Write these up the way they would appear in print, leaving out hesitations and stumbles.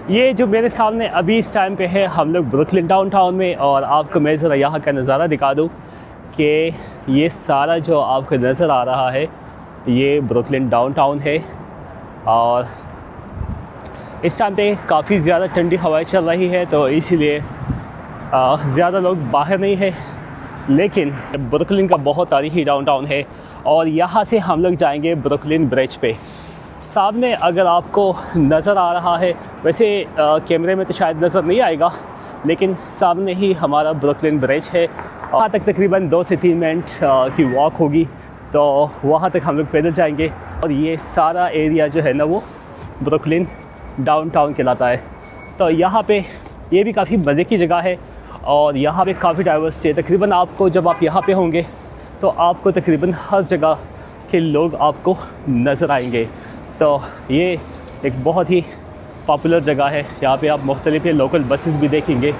ये जो मेरे सामने अभी इस टाइम पे है, हम लोग ब्रुकलिन डाउनटाउन में, और आपको मैं ज़रा यहाँ का नज़ारा दिखा दूँ कि ये सारा जो आपको नज़र आ रहा है ये ब्रुकलिन डाउनटाउन है। और इस टाइम पे काफ़ी ज़्यादा ठंडी हवाएं चल रही है, तो इसीलिए ज़्यादा लोग बाहर नहीं है। लेकिन ब्रुकलिन का बहुत तारीख़ी डाउनटाउन है और यहाँ से हम लोग जाएंगे ब्रुकलिन ब्रिज पे। सामने अगर आपको नज़र आ रहा है, वैसे कैमरे में तो शायद नज़र नहीं आएगा, लेकिन सामने ही हमारा ब्रुकलिन ब्रिज है। वहाँ तक तकरीबन 2 से 3 मिनट की वॉक होगी, तो वहाँ तक हम लोग पैदल जाएंगे। और ये सारा एरिया जो है ना वो ब्रुकलिन डाउनटाउन कहलाता है। तो यहाँ पे ये भी काफ़ी मज़े की जगह है और यहाँ पे काफ़ी डाइवर्सिटी है। तकरीबन आपको जब आप यहाँ पे होंगे तो आपको तकरीबन हर जगह के लोग आपको नज़र आएंगे। तो ये एक बहुत ही पॉपुलर जगह है। यहाँ पे आप मुख्तलिफ़ लोकल बसेस भी देखेंगे।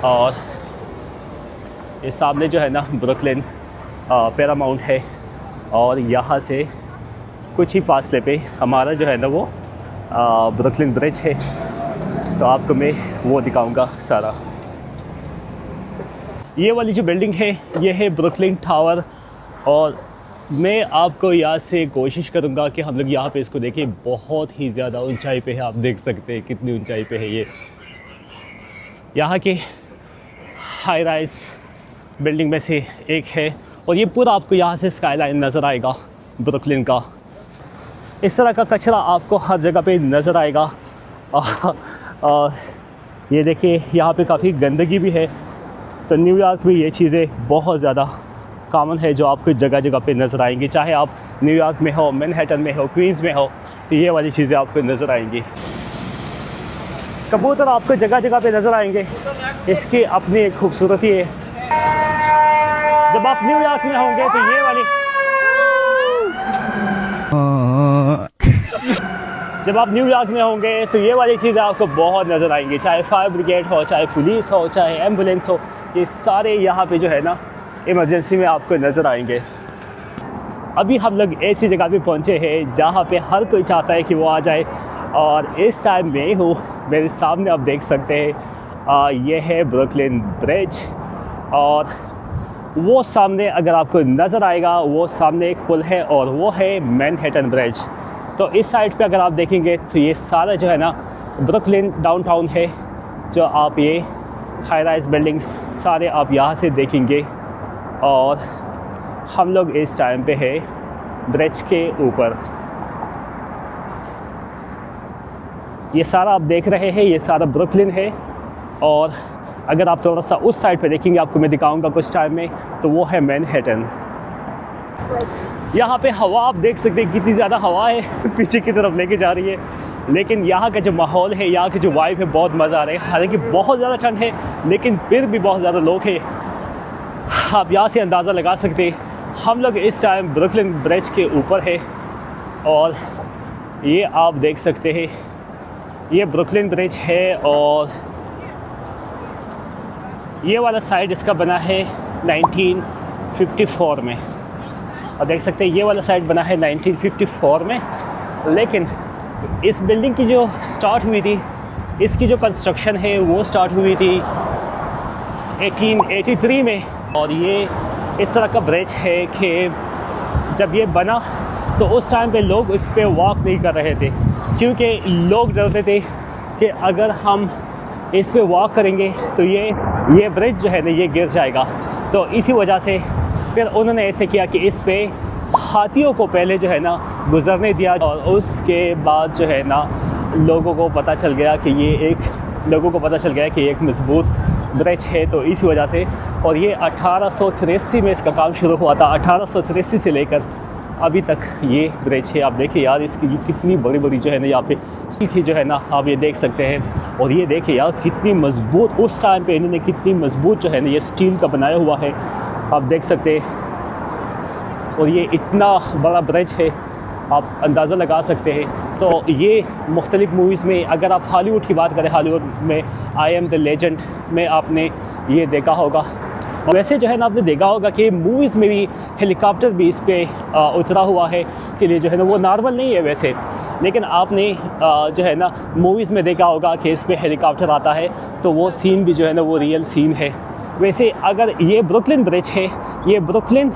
और ये सामने जो है ना ब्रुकलिन पैरामाउंट है, और यहाँ से कुछ ही फासले पे हमारा जो है ना वो ब्रुकलिन ब्रिज है। तो आपको मैं वो दिखाऊंगा सारा। ये वाली जो बिल्डिंग है ये है ब्रुकलिन टावर, और मैं आपको यहाँ से कोशिश करूँगा कि हम लोग यहाँ पे इसको देखें। बहुत ही ज़्यादा ऊंचाई पे है, आप देख सकते हैं कितनी ऊंचाई पे है ये। यहाँ के हाई राइज बिल्डिंग में से एक है, और ये पूरा आपको यहाँ से स्काईलाइन नज़र आएगा ब्रुकलिन का। इस तरह का कचरा आपको हर जगह पे नज़र आएगा। और ये देखिए यहाँ पे काफ़ी गंदगी भी है। तो न्यूयॉर्क में ये चीज़ें बहुत ज़्यादा कॉमन है जो आपको जगह जगह पे नज़र आएंगी। चाहे आप न्यूयॉर्क में हो, मैनहट्टन में हो, क्वींस में हो, तो ये वाली चीज़ें आपको नज़र आएंगी। कबूतर आपको जगह जगह पे नज़र आएंगे, इसकी अपनी एक खूबसूरती है। जब आप न्यूयॉर्क में होंगे तो ये वाली चीज़ें आपको बहुत नज़र आएंगी। चाहे फायर ब्रिगेड हो, चाहे पुलिस हो, चाहे एम्बुलेंस हो, ये सारे यहाँ पे जो है ना इमरजेंसी में आपको नज़र आएंगे। अभी हम लोग ऐसी जगह पे पहुँचे हैं जहाँ पे हर कोई चाहता है कि वो आ जाए, और इस टाइम में हूँ। मेरे सामने आप देख सकते हैं ये है ब्रुकलिन ब्रिज, और वो सामने अगर आपको नज़र आएगा वो सामने एक पुल है, और वो है मैनहट्टन ब्रिज। तो इस साइड पे अगर आप देखेंगे तो ये सारा जो है ना ब्रुकलिन डाउनटाउन है। जो आप ये हाई राइज बिल्डिंग्स सारे आप यहाँ से देखेंगे, और हम लोग इस टाइम पे है ब्रिज के ऊपर। ये सारा आप देख रहे हैं, ये सारा ब्रुकलिन है। और अगर आप थोड़ा सा उस साइड पे देखेंगे, आपको मैं दिखाऊंगा कुछ टाइम में, तो वो है मैनहट्टन। यहाँ पे हवा आप देख सकते हैं कितनी ज़्यादा हवा है, पीछे की तरफ लेके जा रही है। लेकिन यहाँ का जो माहौल है, यहाँ की जो वाइब है, बहुत मज़ा आ रहा है। हालांकि बहुत ज़्यादा ठंड है, लेकिन फिर भी बहुत ज़्यादा लोग हैं। आप यहाँ से अंदाज़ा लगा सकते हैं। हम लोग इस टाइम ब्रुकलिन ब्रिज के ऊपर है, और ये आप देख सकते हैं ये ब्रुकलिन ब्रिज है। और ये वाला साइड इसका बना है 1954 में, और देख सकते हैं ये वाला साइड बना है 1954 में। लेकिन इस बिल्डिंग की जो स्टार्ट हुई थी, इसकी जो कंस्ट्रक्शन है वो स्टार्ट हुई थी 1883 में। और ये इस तरह का ब्रिज है कि जब ये बना तो उस टाइम पे लोग इस पे वॉक नहीं कर रहे थे, क्योंकि लोग डरते थे कि अगर हम इस पे वॉक करेंगे तो ये ब्रिज जो है ना ये गिर जाएगा। तो इसी वजह से फिर उन्होंने ऐसे किया कि इस पे हाथियों को पहले जो है ना गुजरने दिया, और उसके बाद जो है ना लोगों को पता चल गया कि ये एक मजबूत ब्रिज है। तो इस वजह से, और ये 1883 में इसका काम शुरू हुआ था। 1883 से लेकर अभी तक ये ब्रिज है। आप देखिए यार, इसकी कितनी बड़ी बड़ी जो है ना यहाँ पे सीखी जो है ना आप ये देख सकते हैं। और ये देखिए यार कितनी मजबूत, उस टाइम पे इन्होंने कितनी मजबूत जो है ना ये स्टील का बनाया हुआ है, आप देख सकते हैं। और ये इतना बड़ा ब्रिज है, आप अंदाज़ा लगा सकते हैं। तो ये मुख्तलिफ़ मूवीज़ में, अगर आप हॉलीवुड की बात करें, हॉलीवुड में आई एम द लेजेंड में आपने ये देखा होगा। और वैसे जो है ना आपने देखा होगा कि मूवीज़ में भी हेलीकॉप्टर भी इस पे उतरा हुआ है के लिए जो है ना वो नॉर्मल नहीं है वैसे। लेकिन आपने जो है ना मूवीज़ में देखा होगा कि इस पे हेलीकॉप्टर आता है, तो वो सीन भी जो है ना वो रियल सीन है। वैसे अगर ये ब्रुकलिन ब्रिज है, ये ब्रुकलिन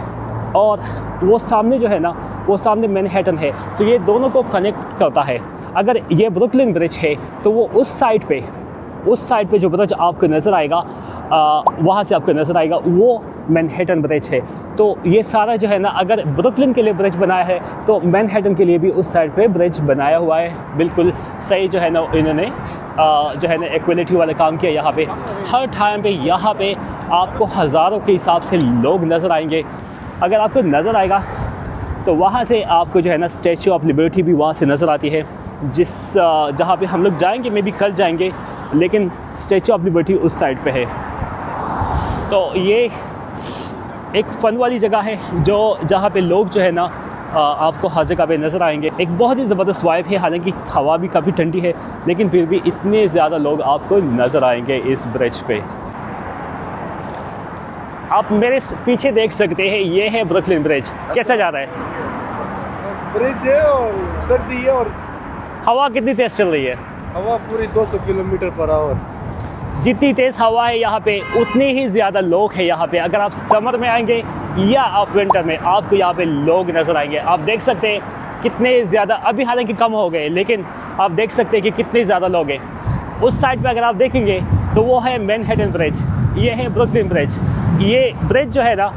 और वो सामने जो है ना वो सामने मैनहट्टन है, तो ये दोनों को कनेक्ट करता है। अगर ये ब्रुकलिन ब्रिज है तो वो उस साइड पे जो ब्रिज आपको नज़र आएगा, वहाँ से आपको नज़र आएगा वो मैनहट्टन ब्रिज है। तो ये सारा जो है ना, अगर ब्रुकलिन के लिए ब्रिज बनाया है तो मैनहट्टन के लिए भी उस साइड पे ब्रिज बनाया हुआ है। बिल्कुल सही जो है ना इन्होंने जो है ना इक्वलिटी वाला काम किया। यहाँ पे हर टाइम पे यहाँ पे आपको हज़ारों के हिसाब से लोग नज़र आएंगे। अगर आपको नज़र आएगा तो वहाँ से आपको जो है ना स्टैचू ऑफ लिबर्टी भी वहाँ से नज़र आती है, जहाँ पे हम लोग जाएंगे, मे बी कल जाएंगे, लेकिन स्टैचू ऑफ लिबर्टी उस साइड पे है। तो ये एक फ़न वाली जगह है जहाँ पे लोग जो है ना आपको हर जगह पे नज़र आएंगे। एक बहुत ही ज़बरदस्त वाइब है, हालांकि हवा भी काफ़ी ठंडी है, लेकिन फिर भी इतने ज़्यादा लोग आपको नज़र आएंगे इस ब्रिज पे। आप मेरे पीछे देख सकते हैं, ये है ब्रुकलिन ब्रिज। कैसा जा रहा है? ब्रिज है और सर्दी है और हवा कितनी तेज़ चल रही है? हवा पूरी 200 किलोमीटर पर आवर। जितनी तेज़ हवा है यहाँ पे, उतने ही ज़्यादा लोग हैं यहाँ पे। अगर आप समर में आएंगे या आप विंटर में, आपको यहाँ पे लोग नज़र आएंगे। आप देख सकते हैं कितने ज़्यादा, अभी हालांकि कम हो गए, लेकिन आप देख सकते हैं कि कितने ज़्यादा लोग हैं। उस साइड पे अगर आप देखेंगे तो वो है मैनहट्टन ब्रिज, ये है ब्रुकलिन ब्रिज। ये ब्रिज जो है ना,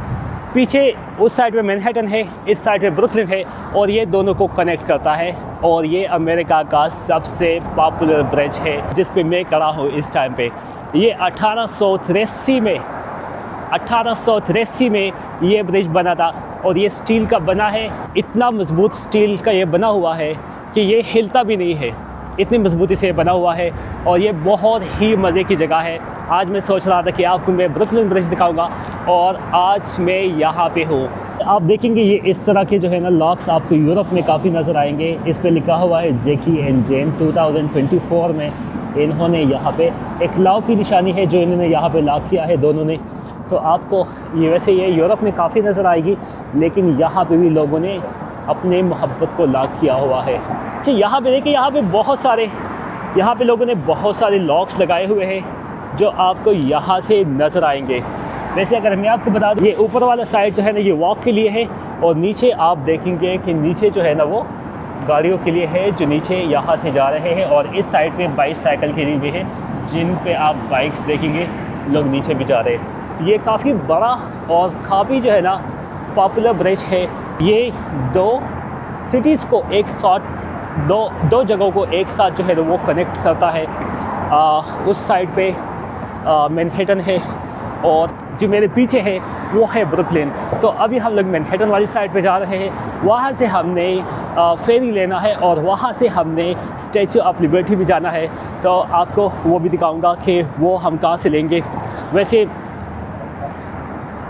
पीछे उस साइड पे मैनहट्टन है, इस साइड पे ब्रुकलिन है, और ये दोनों को कनेक्ट करता है। और ये अमेरिका का सबसे पॉपुलर ब्रिज है जिस पे मैं खड़ा हूँ इस टाइम पे। ये 1883 में ये ब्रिज बना था, और ये स्टील का बना है। इतना मजबूत स्टील का ये बना हुआ है कि ये हिलता भी नहीं है, इतनी मजबूती से बना हुआ है। और ये बहुत ही मज़े की जगह है। आज मैं सोच रहा था कि आपको मैं ब्रुकलिन ब्रिज दिखाऊंगा, और आज मैं यहाँ पे हूँ। आप देखेंगे ये इस तरह के जो है ना लॉक्स आपको यूरोप में काफ़ी नज़र आएंगे। इस पे लिखा हुआ है जैकी एंड जेन। 2024 में इन्होंने यहाँ पे एक लॉ की निशानी है जो इन्होंने यहाँ पे लॉक किया है दोनों ने। तो आपको ये वैसे ये यूरोप में काफ़ी नज़र आएगी, लेकिन यहाँ पे भी लोगों ने अपने मोहब्बत को लॉक किया हुआ है। अच्छा, यहाँ पे देखिए, यहाँ पे लोगों ने बहुत सारे लॉक्स लगाए हुए हैं जो आपको यहाँ से नज़र आएंगे। वैसे अगर मैं आपको बता दूँ, ये ऊपर वाला साइड जो है ना ये वॉक के लिए है, और नीचे आप देखेंगे कि नीचे जो है ना वो गाड़ियों के लिए है जो नीचे यहाँ से जा रहे हैं। और इस साइड पे बाईसाइकिल के लिए भी है, जिन पे आप बाइक्स देखेंगे लोग नीचे भी जा रहे हैं। तो ये काफ़ी बड़ा और काफ़ी जो है ना पॉपुलर ब्रिज है। ये दो सिटीज़ को एक साथ, दो जगहों को एक साथ जो है वो कनेक्ट करता है। उस साइड पे मैनहट्टन है, और जो मेरे पीछे है वो है ब्रुकलिन। तो अभी हम लोग मैनहट्टन वाली साइड पे जा रहे हैं। वहाँ से हमने फेरी लेना है, और वहाँ से हमने स्टैचू ऑफ लिबर्टी भी जाना है। तो आपको वो भी दिखाऊंगा कि वो हम कहाँ से लेंगे। वैसे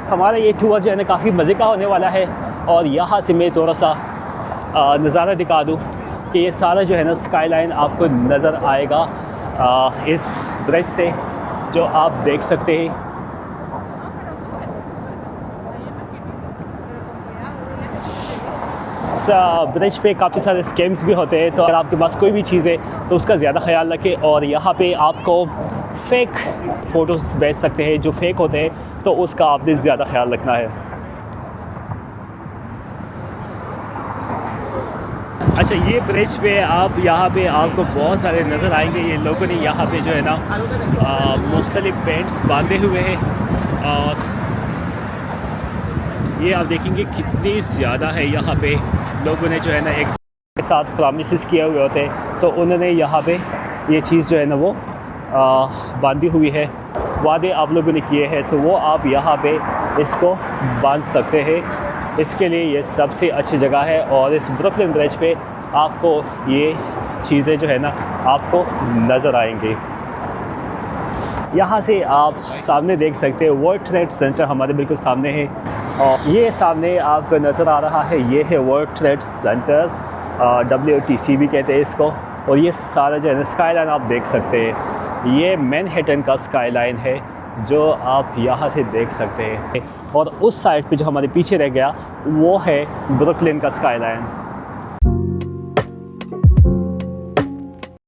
हमारा ये टूर जो है ना काफ़ी मज़े का होने वाला है। और यहाँ से मैं थोड़ा सा नज़ारा दिखा दूँ कि ये सारा जो है ना स्काई लाइन आपको नज़र आएगा इस ब्रिज से, जो आप देख सकते हैं। ब्रिज पे काफ़ी सारे स्कैम्स भी होते हैं, तो अगर आपके पास कोई भी चीज़ है तो उसका ज़्यादा ख्याल रखें। और यहाँ पे आपको फेक फ़ोटोज़ भेज सकते हैं जो फेक होते हैं, तो उसका आपने ज़्यादा ख्याल रखना है। अच्छा, ये ब्रिज पे आप यहाँ पे आपको बहुत सारे नज़र आएंगे। ये लोगों ने यहाँ पे जो है ना मुख्तलिफ पेंट्स बांधे हुए हैं, और ये आप देखेंगे कितनी ज़्यादा है। यहाँ पे लोगों ने जो है ना एक के साथ प्रॉमिसेस किए हुए होते हैं, तो उन्होंने यहाँ पे ये चीज़ जो है ना वो बांधी हुई है, वादे आप लोगों ने किए हैं, तो वो आप यहाँ पे इसको बांध सकते हैं। इसके लिए ये सबसे अच्छी जगह है। और इस ब्रुकलिन ब्रिज पे आपको ये चीज़ें जो है ना आपको नज़र आएंगी। यहाँ से आप सामने देख सकते हैं वर्ल्ड ट्रेड सेंटर हमारे बिल्कुल सामने है, और ये सामने आपको नज़र आ रहा है, ये है वर्ल्ड ट्रेड सेंटर, WTC भी कहते हैं इसको। और ये सारा जो है ना स्काई लाइन आप देख सकते हैं, ये मैनहट्टन का स्काई लाइन है जो आप यहाँ से देख सकते हैं। और उस साइड पे जो हमारे पीछे रह गया वो है ब्रुकलिन का स्काई लाइन।